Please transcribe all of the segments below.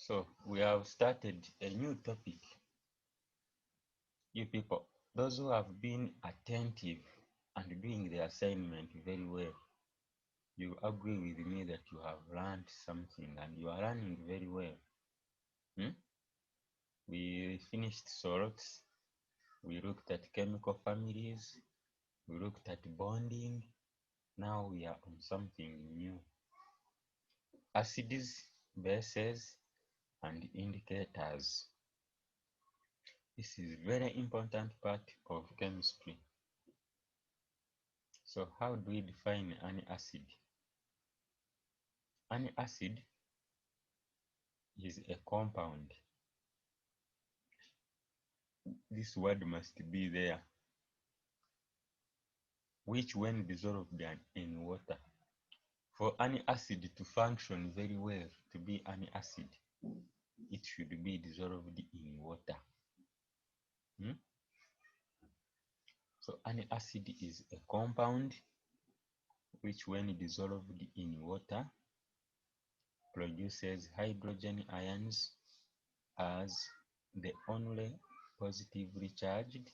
So we have started a new topic. You people, those who have been attentive and doing the assignment very well, you agree with me that you have learned something and you are learning very well. Hmm? We finished salts, we looked at chemical families, we looked at bonding. Now we are on something new. Acids, bases, and indicators. This is very important part of chemistry. So how do we define an acid? An acid is a compound. This word must be there, which when dissolved in water, for an acid to function very well, to be an acid, it should be dissolved in water. So an acid is a compound which when dissolved in water produces hydrogen ions as the only positively charged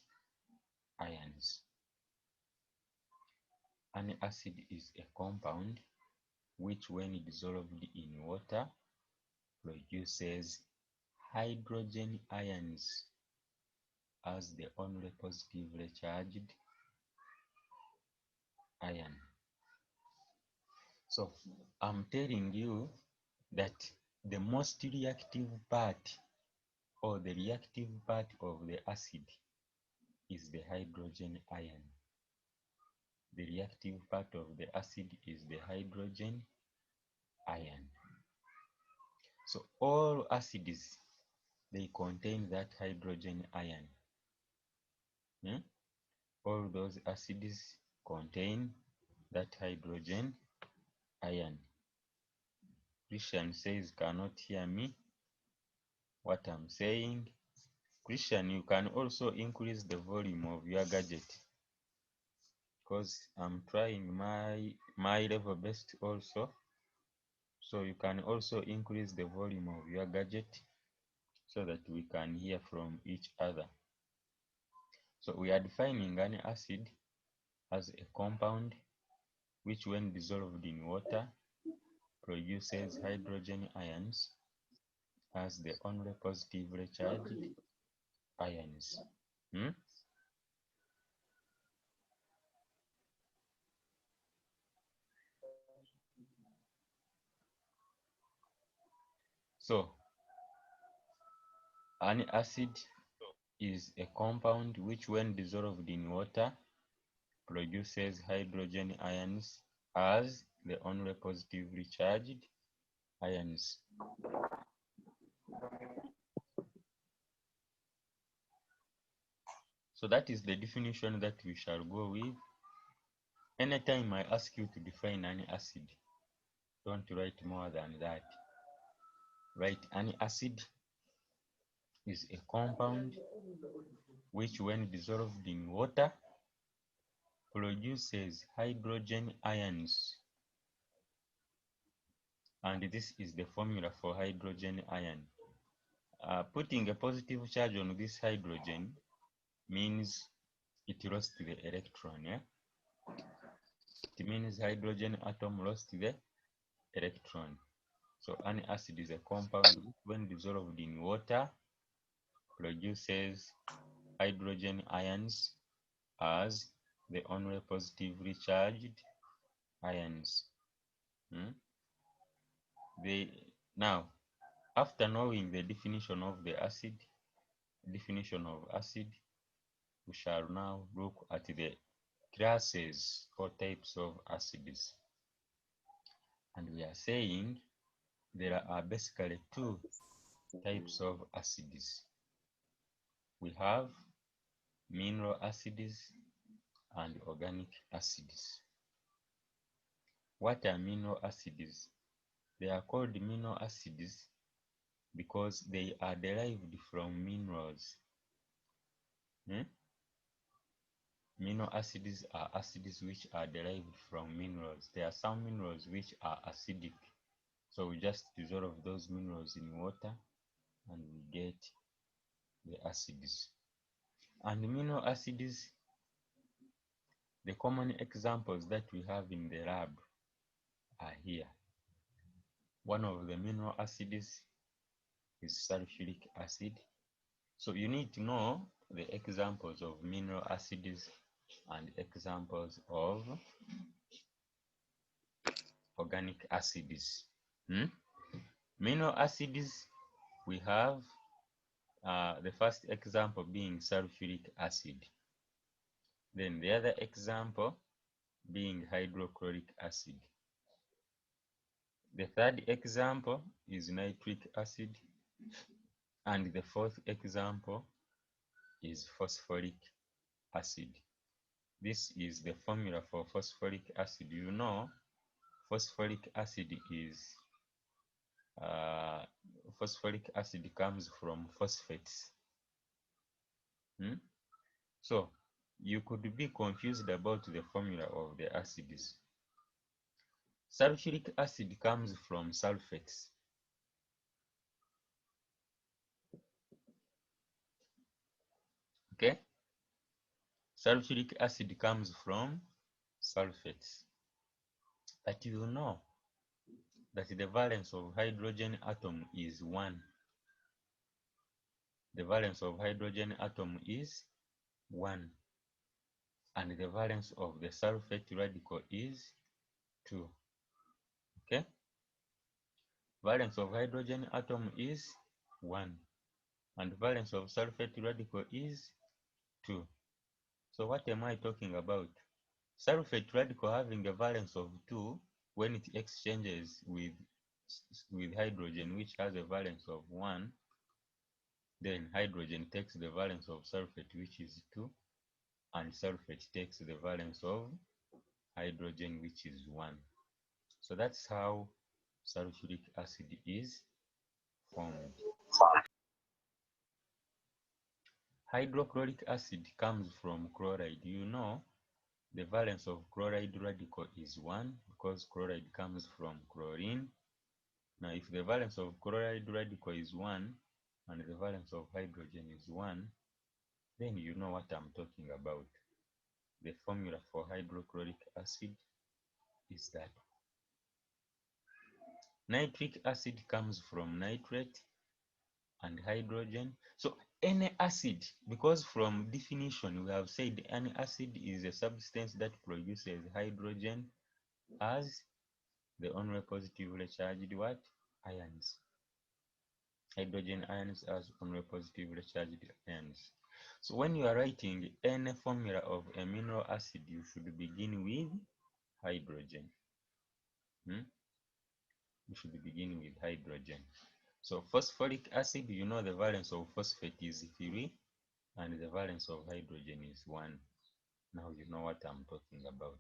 ions. An acid is a compound which when dissolved in water produces hydrogen ions as the only positively charged ion. So I'm telling you that the most reactive part or the reactive part of the acid is the hydrogen ion. The reactive part of the acid is the hydrogen ion. So all acids, they contain that hydrogen ion. All those acids contain that hydrogen ion. Christian says cannot hear me what I'm saying. Christian, you can also increase the volume of your gadget because I'm trying my level best also. So you can also increase the volume of your gadget so that we can hear from each other. So we are defining an acid as a compound which when dissolved in water produces hydrogen ions as the only positively charged ions. So an acid is a compound which when dissolved in water produces hydrogen ions as the only positively charged ions. So that is the definition that we shall go with. Anytime I ask you to define an acid, don't write more than that. Write an acid is a compound which when dissolved in water produces hydrogen ions. And this is the formula for hydrogen ion. Putting a positive charge on this hydrogen means it lost the electron. It means hydrogen atom lost the electron. So an acid is a compound which when dissolved in water produces hydrogen ions as the only positively charged ions. Now, after knowing the definition of the acid, we shall now look at the classes or types of acids. And we are saying there are basically two types of acids. We have mineral acids and organic acids. What are mineral acids? They are called mineral acids because they are derived from minerals. Mineral acids are acids which are derived from minerals. There are some minerals which are acidic. So we just dissolve those minerals in water and we get the acids. And amino acids, the common examples that we have in the lab are here. One of the amino acids is sulfuric acid. So you need to know the examples of amino acids and examples of organic acids. Amino acids, we have the first example being sulfuric acid. Then the other example being hydrochloric acid. The third example is nitric acid. And the fourth example is phosphoric acid. This is the formula for phosphoric acid. You know, phosphoric acid is phosphoric acid comes from phosphates. So you could be confused about the formula of the acids. Sulfuric acid comes from sulfates. Okay? Sulfuric acid comes from sulfates. But you know that the valence of hydrogen atom is 1. The valence of hydrogen atom is 1. And the valence of the sulfate radical is 2. Okay? Valence of hydrogen atom is 1. And valence of sulfate radical is 2. So what am I talking about? Sulfate radical having a valence of 2 when it exchanges with hydrogen, which has a valence of 1, then hydrogen takes the valence of sulfate, which is 2, and sulfate takes the valence of hydrogen, which is 1. So that's how sulfuric acid is formed. Hydrochloric acid comes from chloride. You know, the valence of chloride radical is 1 because chloride comes from chlorine. Now, if the valence of chloride radical is 1 and the valence of hydrogen is 1, then you know what I'm talking about. The formula for hydrochloric acid is that nitric acid comes from nitrate and hydrogen. So any acid, because from definition we have said any acid is a substance that produces hydrogen as the only positively charged what? Ions. Hydrogen ions as only positively charged ions. So when you are writing any formula of amino acid, you should begin with hydrogen. You should begin with hydrogen. So phosphoric acid, you know the valence of phosphate is 3 and the valence of hydrogen is 1. Now you know what I'm talking about.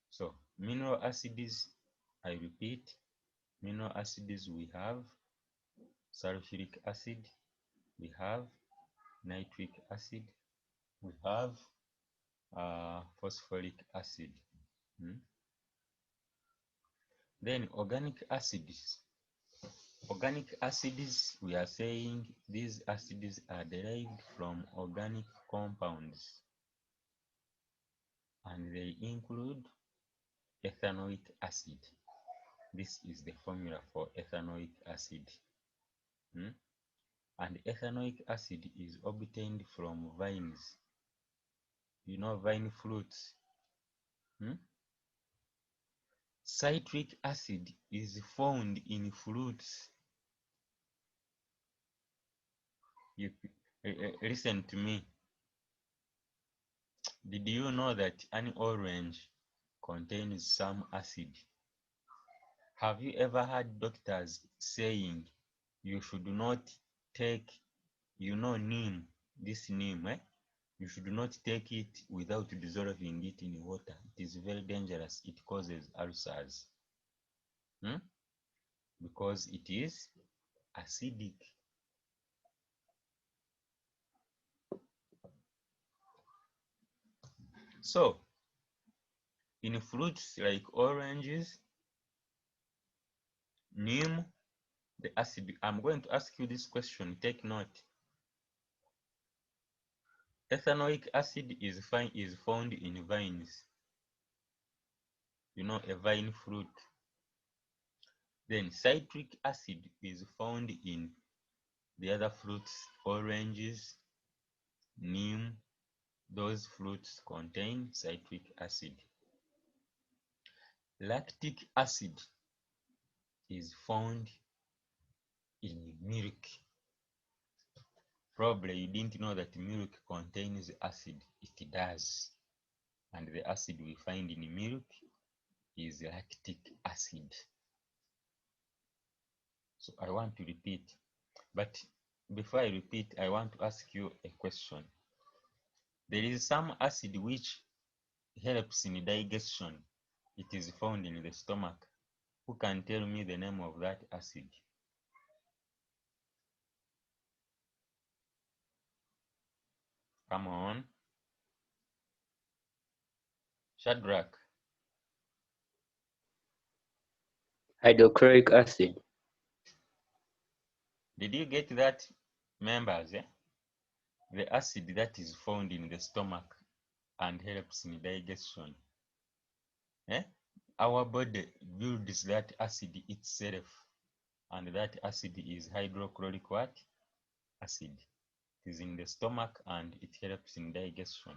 So amino acids, I repeat, amino acids we have sulfuric acid, we have nitric acid, we have phosphoric acid. Then organic acids. Organic acids, we are saying these acids are derived from organic compounds, and they include ethanoic acid. This is the formula for ethanoic acid. And ethanoic acid is obtained from vines. You know vine fruits. Citric acid is found in fruits. Listen to me. Did you know that an orange contains some acid? Have you ever heard doctors saying you should not take, neem, this neem, you should not take it without dissolving it in water. It is very dangerous. It causes ulcers. Because it is acidic. So, in fruits like oranges, neem, the acid. I'm going to ask you this question, take note. Ethanoic acid is found in vines. You know, a vine fruit. Then citric acid is found in the other fruits, oranges, neem. Those fruits contain citric acid. Lactic acid is found in milk. Probably you didn't know that milk contains acid. It does. And the acid we find in milk is lactic acid. So I want to repeat. But before I repeat, I want to ask you a question. There is some acid which helps in digestion. It is found in the stomach. Who can tell me the name of that acid? Come on. Shadrach. Hydrochloric acid. Did you get that, members? The acid that is found in the stomach and helps in digestion. Our body builds that acid itself, and that acid is hydrochloric what? Acid. It is in the stomach and it helps in digestion.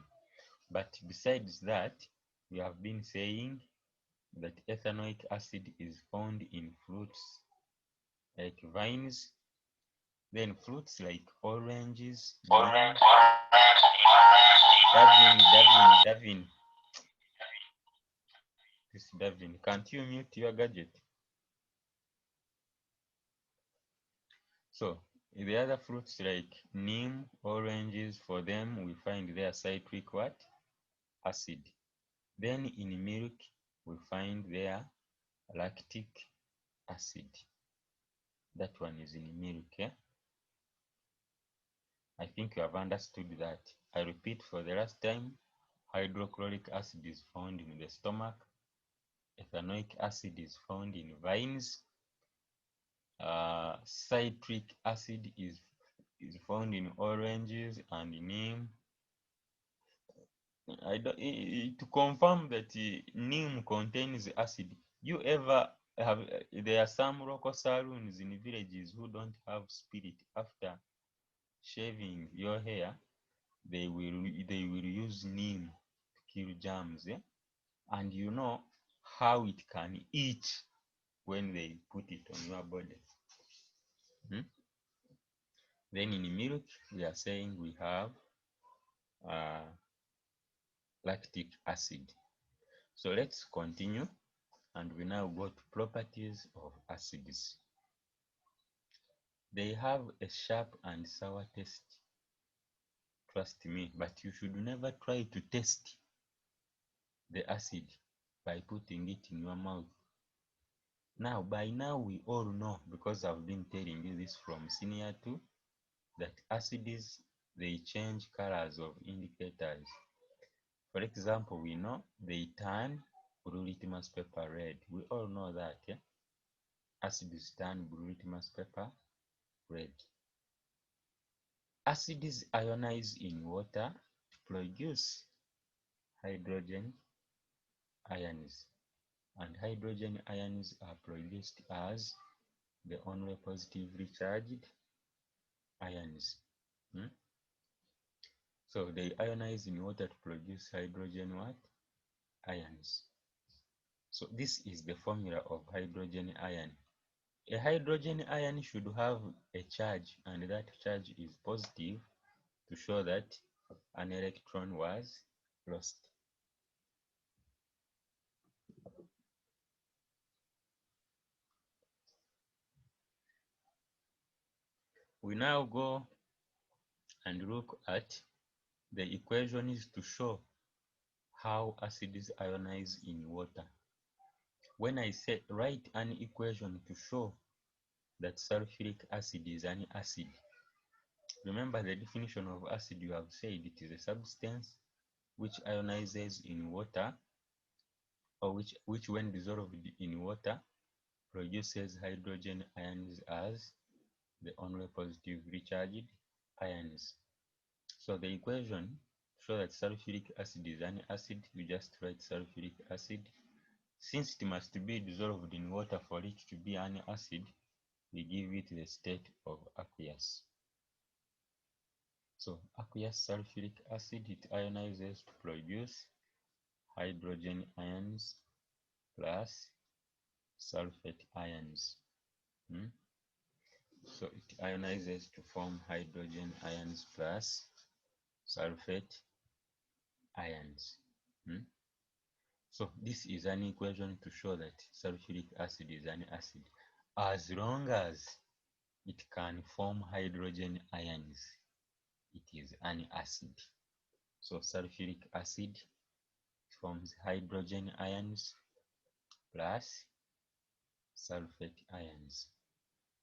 But besides that, we have been saying that ethanoic acid is found in fruits like vines, then fruits like oranges, neem. Davin. This Davin, can't you mute your gadget? So the other fruits like neem, oranges, for them we find their citric what? Acid. Then in milk we find their lactic acid. That one is in milk. I think you have understood that. I repeat for the last time, hydrochloric acid is found in the stomach. Ethanoic acid is found in vines. Citric acid is found in oranges and neem. To confirm that neem contains acid, you ever have, there are some local saloons in villages who don't have spirit. After shaving your hair, they will use neem to kill germs, and you know how it can itch when they put it on your body. Then in milk, we are saying we have lactic acid. So let's continue, and we now go to properties of acids. They have a sharp and sour taste. Trust me, but you should never try to taste the acid by putting it in your mouth. Now, by now we all know, because I've been telling you this from senior 2, that acids, they change colors of indicators. For example, we know they turn blue litmus paper red. We all know that, acids turn blue litmus paper red. Acids ionize in water to produce hydrogen ions, and hydrogen ions are produced as the only positively charged ions. So they ionize in water to produce hydrogen what? Ions. So this is the formula of hydrogen ion. A hydrogen ion should have a charge, and that charge is positive to show that an electron was lost. We now go and look at the equations to show how acids ionize in water. When I say write an equation to show that sulfuric acid is an acid, remember the definition of acid. You have said it is a substance which ionizes in water, or which when dissolved in water produces hydrogen ions as the only positively charged ions. So the equation shows that sulfuric acid is an acid. You just write sulfuric acid. Since it must be dissolved in water for it to be an acid, we give it the state of aqueous. So aqueous sulfuric acid, it ionizes to produce hydrogen ions plus sulfate ions. So it ionizes to form hydrogen ions plus sulfate ions. So this is an equation to show that sulfuric acid is an acid as long as it can form hydrogen ions. It is an acid. So sulfuric acid forms hydrogen ions plus sulfate ions,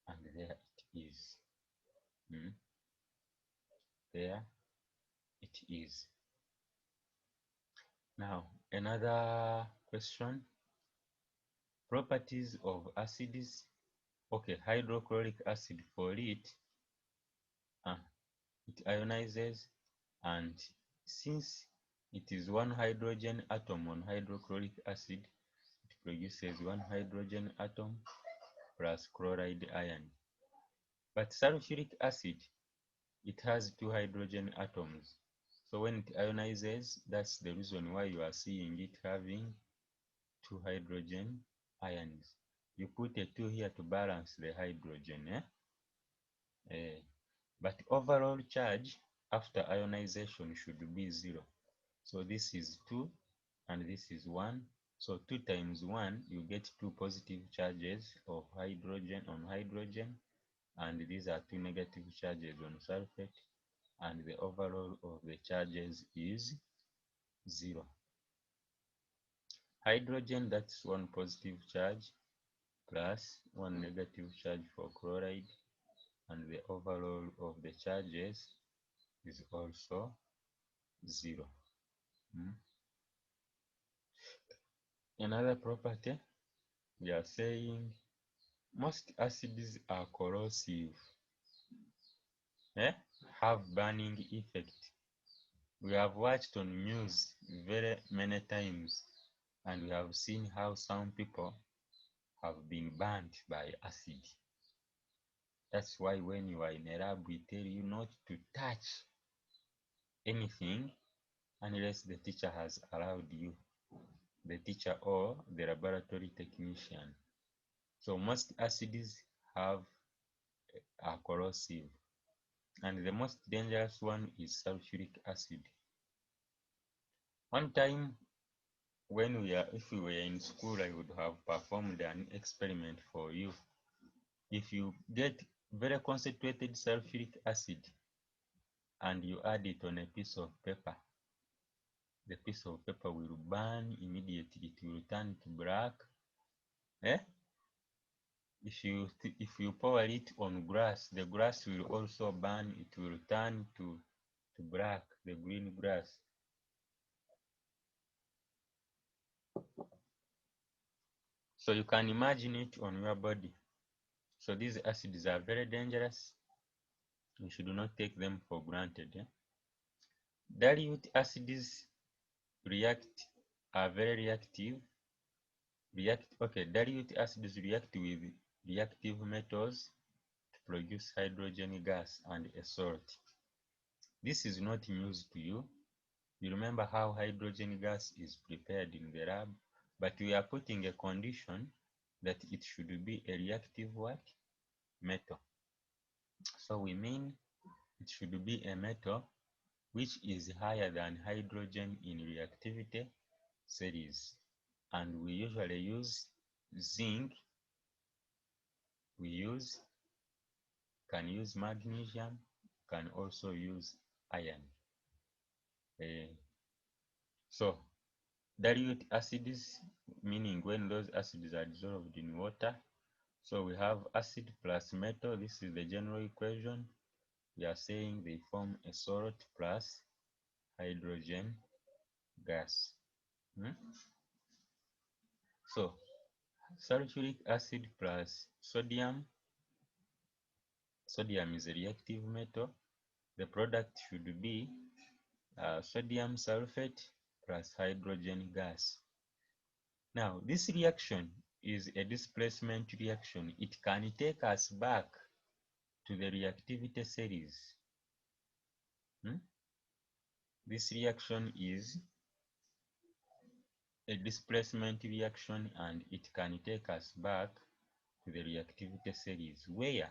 and there it is. There it is. Now another question: properties of acids. Okay, hydrochloric acid, for it ionizes, and since it is one hydrogen atom on hydrochloric acid, it produces one hydrogen atom plus chloride ion. But sulfuric acid, it has two hydrogen atoms. So when it ionizes, that's the reason why you are seeing it having two hydrogen ions. You put a 2 here to balance the hydrogen. But overall charge after ionization should be 0. So this is 2 and this is 1. So 2 times 1, you get 2 positive charges of hydrogen on hydrogen, and these are 2 negative charges on sulfate, and the overall of the charges is 0. Hydrogen, that's 1 positive charge plus 1 negative charge for chloride, and the overall of the charges is also 0. Another property, we are saying most acids are corrosive, have burning effect. We have watched on news very many times, and we have seen how some people have been burnt by acid. That's why when you are in a lab, we tell you not to touch anything unless the teacher has allowed you, the teacher or the laboratory technician. So most acids are corrosive, and the most dangerous one is sulfuric acid. One time if we were in school, I would have performed an experiment for you. If you get very concentrated sulfuric acid and you add it on a piece of paper, the piece of paper will burn immediately. It will turn to black. If you pour it on grass, the grass will also burn. It will turn to black, the green grass. So you can imagine it on your body. So these acids are very dangerous. We should not take them for granted. Dilute acids are very reactive. Dilute acids react with reactive metals to produce hydrogen gas and a salt. This is not news to you. You remember how hydrogen gas is prepared in the lab, but we are putting a condition that it should be a reactive what? Metal. So we mean it should be a metal which is higher than hydrogen in reactivity series. And we usually use zinc, can use magnesium, can also use iron. So dilute acids, meaning when those acids are dissolved in water. So we have acid plus metal. This is the general equation. We are saying they form a salt plus hydrogen gas. So sulfuric acid plus sodium. Sodium is a reactive metal. The product should be sodium sulfate plus hydrogen gas. Now, this reaction is a displacement reaction. It can take us back to the reactivity series. This reaction is a displacement reaction, and it can take us back to the reactivity series where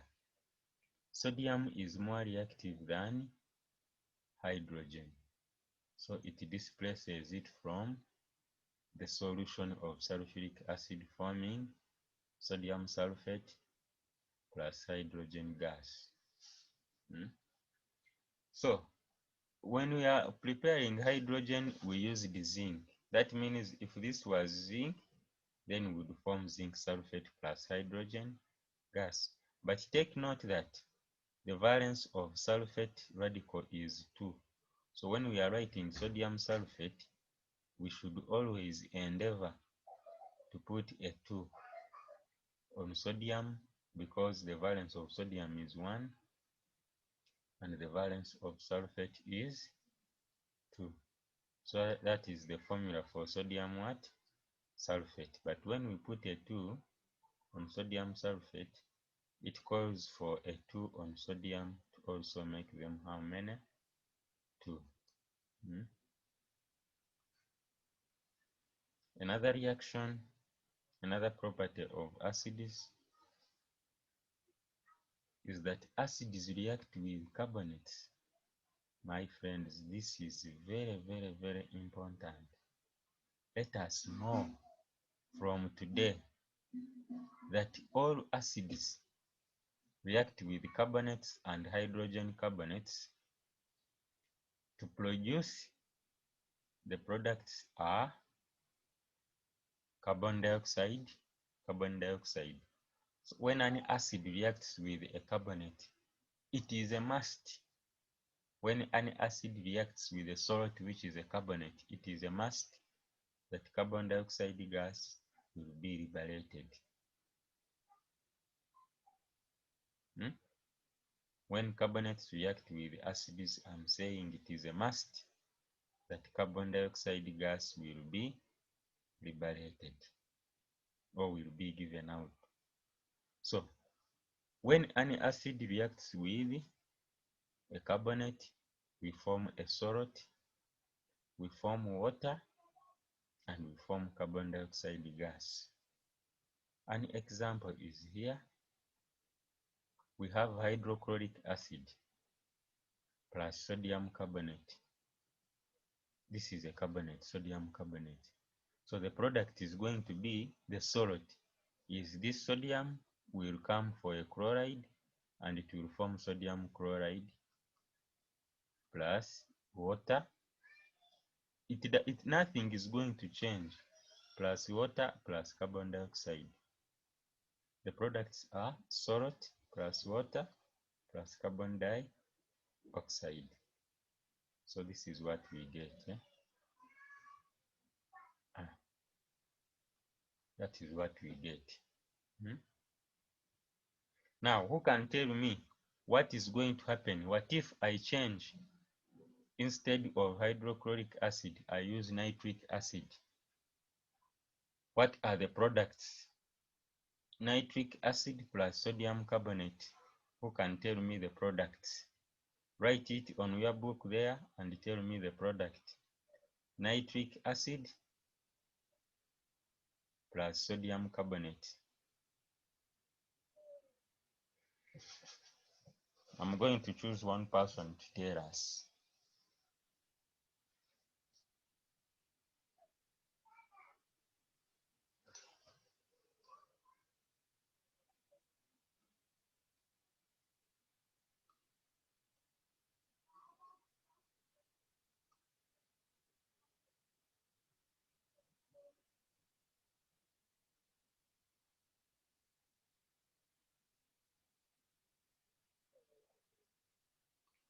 sodium is more reactive than hydrogen. So it displaces it from the solution of sulfuric acid, forming sodium sulfate plus hydrogen gas. So when we are preparing hydrogen, we use the zinc. That means if this was zinc, then we would form zinc sulfate plus hydrogen gas. But take note that the valence of sulfate radical is 2. So when we are writing sodium sulfate, we should always endeavor to put a 2 on sodium, because the valence of sodium is 1 and the valence of sulfate is 2. So that is the formula for sodium what? Sulfate. But when we put a 2 on sodium sulfate, it calls for a 2 on sodium to also make them how many? 2. Another reaction, another property of acids is that acids react with carbonates. My friends, this is very, very, very important. Let us know from today that all acids react with carbonates and hydrogen carbonates to produce the products are carbon dioxide. So when an acid reacts with a carbonate, it is a must. When an acid reacts with a salt, which is a carbonate, it is a must that carbon dioxide gas will be liberated. When carbonates react with acids, I'm saying it is a must that carbon dioxide gas will be liberated or will be given out. So when an acid reacts with a carbonate, we form a salt, we form water, and we form carbon dioxide gas. An example is here. We have hydrochloric acid plus sodium carbonate. This is a carbonate, sodium carbonate. So the product is going to be the salt. Is this sodium will come for a chloride, and it will form sodium chloride plus water. Nothing is going to change. Plus water plus carbon dioxide. The products are salt plus water plus carbon dioxide. So this is what we get. That is what we get. Now, who can tell me what is going to happen? What if I change? Instead of hydrochloric acid, I use nitric acid. What are the products? Nitric acid plus sodium carbonate. Who can tell me the products? Write it on your book there and tell me the product. Nitric acid plus sodium carbonate. I'm going to choose one person to tell us.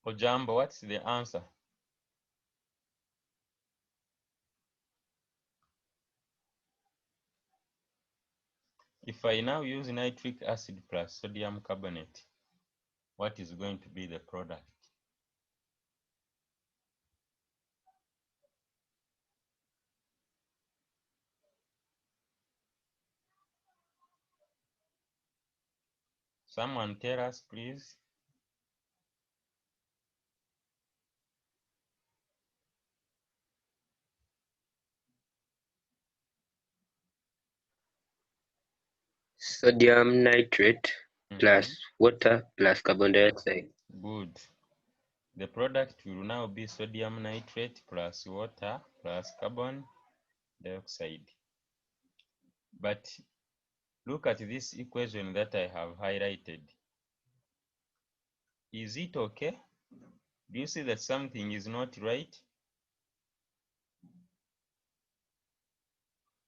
Ojambo, what's the answer? If I now use nitric acid plus sodium carbonate, what is going to be the product? Someone tell us, please. Sodium nitrate plus water plus carbon dioxide. Good. The product will now be sodium nitrate plus water plus carbon dioxide. But look at this equation that I have highlighted. Is it okay? Do you see that something is not right?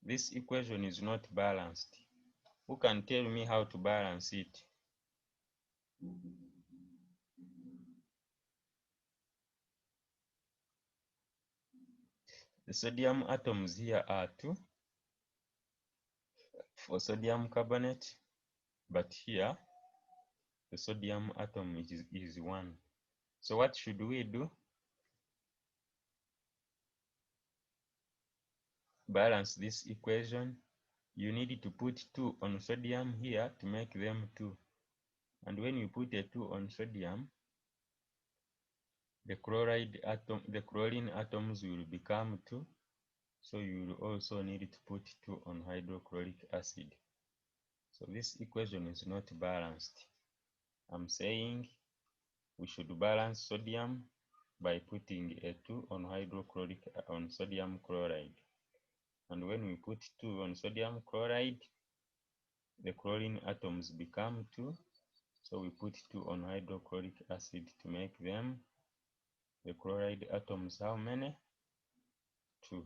This equation is not balanced. Who can tell me how to balance it? The sodium atoms here are 2 for sodium carbonate, but here the sodium atom is 1. So what should we do? Balance this equation. You need to put 2 on sodium here to make them 2. And when you put a 2 on sodium, the chlorine atoms will become 2. So you will also need to put 2 on hydrochloric acid. So this equation is not balanced. I'm saying we should balance sodium by putting a 2 on sodium chloride. And when we put 2 on sodium chloride, the chlorine atoms become 2. So we put 2 on hydrochloric acid to make them the chloride atoms how many? 2.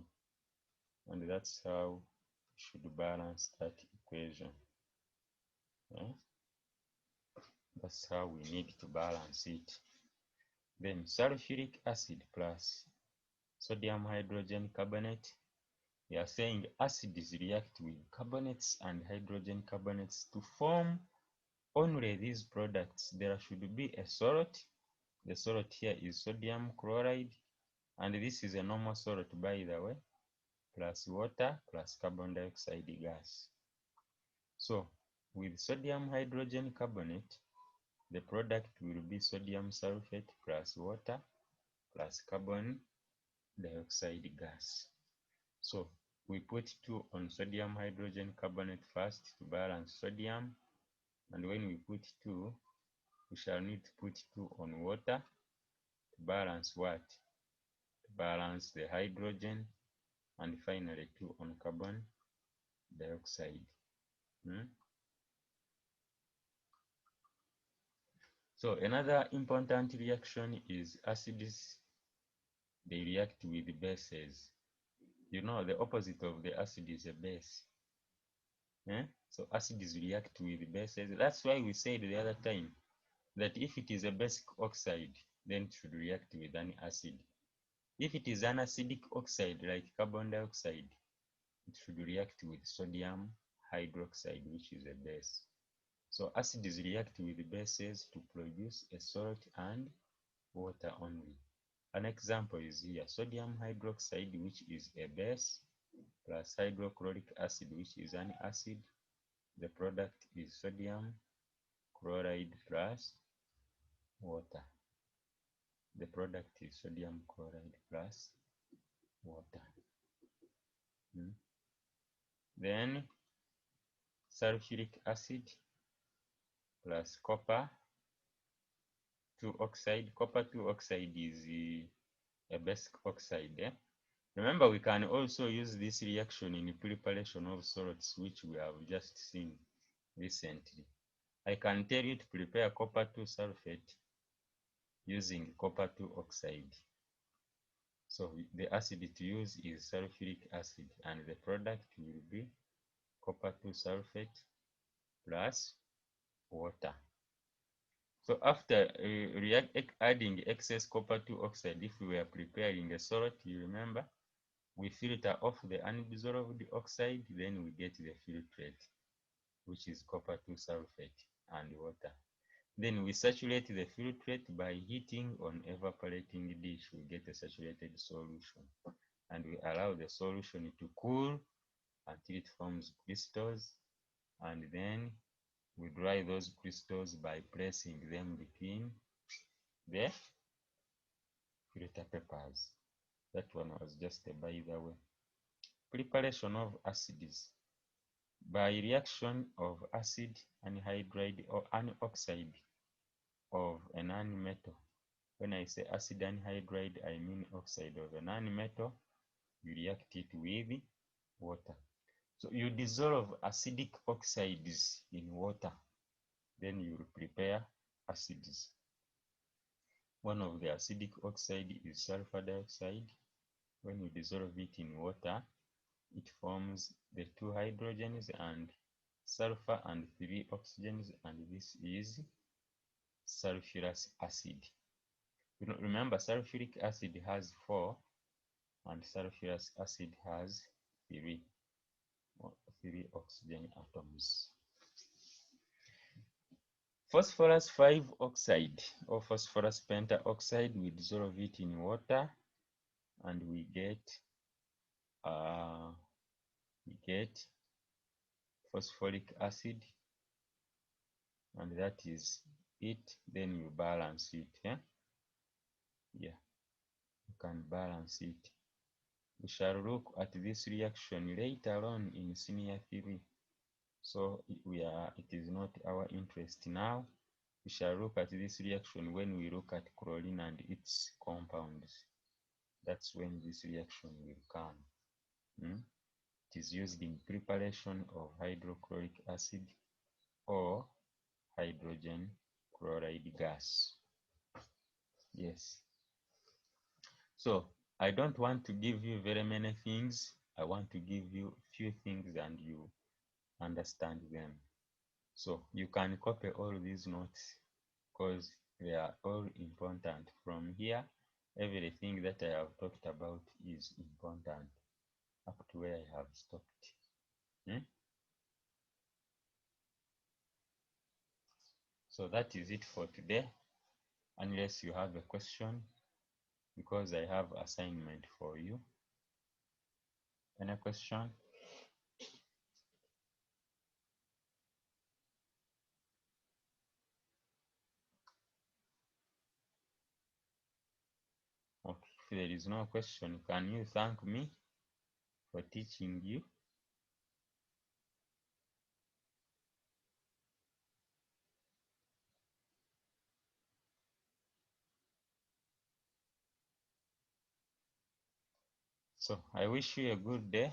And that's how we should balance that equation. Okay? That's how we need to balance it. Then sulfuric acid plus sodium hydrogen carbonate. We are saying acids react with carbonates and hydrogen carbonates to form only these products. There should be a salt. The salt here is sodium chloride, and this is a normal salt, by the way, plus water plus carbon dioxide gas. So with sodium hydrogen carbonate, the product will be sodium sulfate plus water plus carbon dioxide gas. So we put 2 on sodium hydrogen carbonate first to balance sodium, and when we put 2, we shall need to put 2 on water to balance what? To balance the hydrogen, and finally 2 on carbon dioxide. So another important reaction is acids. They react with bases. You know, the opposite of the acid is a base. So acids react with bases. That's why we said the other time that if it is a basic oxide, then it should react with an acid. If it is an acidic oxide like carbon dioxide, it should react with sodium hydroxide, which is a base. So acids react with bases to produce a salt and water only. An example is here, sodium hydroxide, which is a base, plus hydrochloric acid, which is an acid. The product is sodium chloride plus water. The product is sodium chloride plus water. Then sulfuric acid plus copper 2 oxide. Copper 2 oxide is a basic oxide. Remember, we can also use this reaction in preparation of salts, which we have just seen recently. I can tell you to prepare copper 2 sulfate using copper 2 oxide. So the acid to use is sulfuric acid, and the product will be copper 2 sulfate plus water. So after adding excess copper 2 oxide, if we were preparing a salt, you remember, we filter off the unabsorbed oxide, then we get the filtrate. which is copper 2 sulfate and water. Then we saturate the filtrate by heating on evaporating dish. We get a saturated solution, and we allow the solution to cool until it forms crystals, and then we dry those crystals by pressing them between the filter papers. That one was just a by the way. Preparation of acids. By reaction of acid anhydride or anoxide of a nonmetal. When I say acid anhydride, I mean oxide of a nonmetal. You react it with water. So you dissolve acidic oxides in water, then you will prepare acids. One of the acidic oxide is sulfur dioxide. When you dissolve it in water, it forms the 2 hydrogens and sulfur and 3 oxygens, and this is sulfurous acid. Remember, sulfuric acid has 4 and sulfurous acid has 3 oxygen atoms. Phosphorus 5 oxide or phosphorus pentaoxide, we dissolve it in water and we get phosphoric acid, and that is it. Then you balance it. You can balance it. We shall look at this reaction later on in senior 3. So it is not our interest now. We shall look at this reaction when we look at chlorine and its compounds. That's when this reaction will come. It is used in preparation of hydrochloric acid or hydrogen chloride gas. Yes. So I don't want to give you very many things. I want to give you few things and you understand them. So you can copy all these notes because they are all important. From here, everything that I have talked about is important up to where I have stopped. So that is it for today, unless you have a question, because I have assignment for you. Any question? Okay, if there is no question, can you thank me for teaching you? So I wish you a good day.